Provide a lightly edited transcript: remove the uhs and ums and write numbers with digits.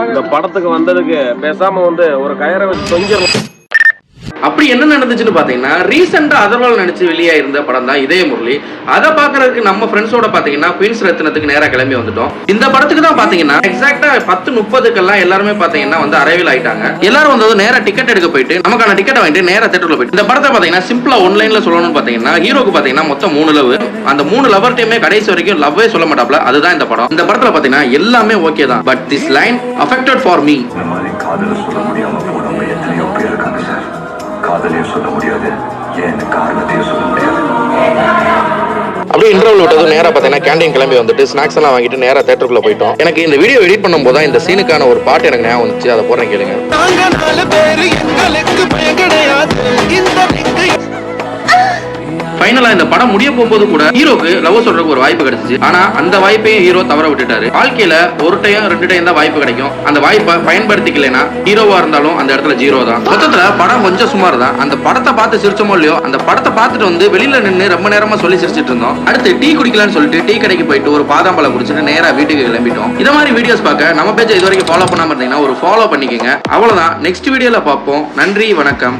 இந்த படத்துக்கு வந்ததுக்கு பேசாம ஒரு கயரை வச்சு தொங்கிடணும். அப்படி என்ன நடந்துச்சுன்னு பாத்தீங்கன்னா, ரீசெண்டா அதர்வால் நடிச்சு வெளியாயிருந்த படம் தான் இதய முரளி. அதை பாக்குறதுக்கு நம்ம ஃப்ரெண்ட்ஸோட பாத்தீங்கன்னா குயின்ஸ் ரத்னத்துக்கு நேரா கிளம்பி வந்துட்டோம். இந்த படத்துக்கு தான் பாத்தீங்கன்னா எக்ஸாக்டா 10:30 எல்லாருமே பாத்தீங்கன்னா அரைவல் ஆயிட்டாங்க. எல்லாரும் வந்து நேரா டிக்கெட் எடுக்க போயிட்டு நமக்கான டிக்கெட் வாங்கிட்டு நேரா தியேட்டர்ல போயிட்டு இந்த படத்தை பாத்தீங்கன்னா சிம்பிளா ஒன்லைன்ல சொல்லணும்னு பாத்தீங்கன்னா, ஹீரோக்கு பாத்தீங்கன்னா மொத்தம் 3 லவ். அந்த 3 லவர்டையுமே கடைசி வரைக்கும் லவ்வே சொல்ல மாட்டாப்ல. அதுதான் இந்த படம். இந்த படத்துல பாத்தீங்கன்னா எல்லாமே ஓகே தான். But this line affected for me. காதலே சொல்ல முடியாது, ஏன் காரணத்தையும் சொல்ல முடியாது. அப்படியே இன்டர்வல் விட்டதும் நேரா பார்த்தீங்கன்னா கேண்டீன் கிளம்பி வந்துட்டு ஸ்நாக்ஸ் எல்லாம் வாங்கிட்டு நேரா தியேட்டருக்குள்ள போயிட்டோம். எனக்கு இந்த வீடியோ எடிட் பண்ணும்போது தான் இந்த சீனுக்கான ஒரு பாட்டு எனக்கு ஞாபகம் வந்துச்சு. அதை போடுறேன் கேளுங்க. ஃபைனலா இந்த படம் முடிய போகும்போது கூட ஹீரோக்கு லவ் சொல்றதுக்கு ஒரு வாய்ப்பு கிடைச்சிச்சு. ஆனா அந்த வாய்ப்பையும் ஹீரோ தவற விட்டுட்டாரு. வாழ்க்கையில ஒரு டைம் 2 டைம் தான் வாய்ப்பு கிடைக்கும். அந்த வாய்ப்பை பயன்படுத்திக்கலைன்னா ஹீரோவா இருந்தாலும் அந்த இடத்துல ஜீரோ தான். மொத்தத்துல படம் கொஞ்சம் சுமார் தான். அந்த படத்தை பார்த்து சிரிச்சோமோ இல்லையோ, அந்த படத்தை பார்த்துட்டு வெளியில நின்று ரொம்ப நேரமா சொல்லி சிரிச்சிட்டு இருந்தோம். அடுத்து டீ குடிக்கலாம்னு சொல்லிட்டு டீ கடைக்கு போயிட்டு ஒரு பாதாம் பழம் குடிச்சிட்டு நேரா வீட்டுக்கு கிளம்பிட்டோம். இந்த மாதிரி வீடியோஸ் பார்க்க நம்ம பேஜை இது வரைக்கும் ஃபாலோ பண்ணாம இருந்தீங்கன்னா ஒரு ஃபாலோ பண்ணிக்கோங்க. அவ்வளவுதான். நெக்ஸ்ட் வீடியோல பார்ப்போம். நன்றி, வணக்கம்.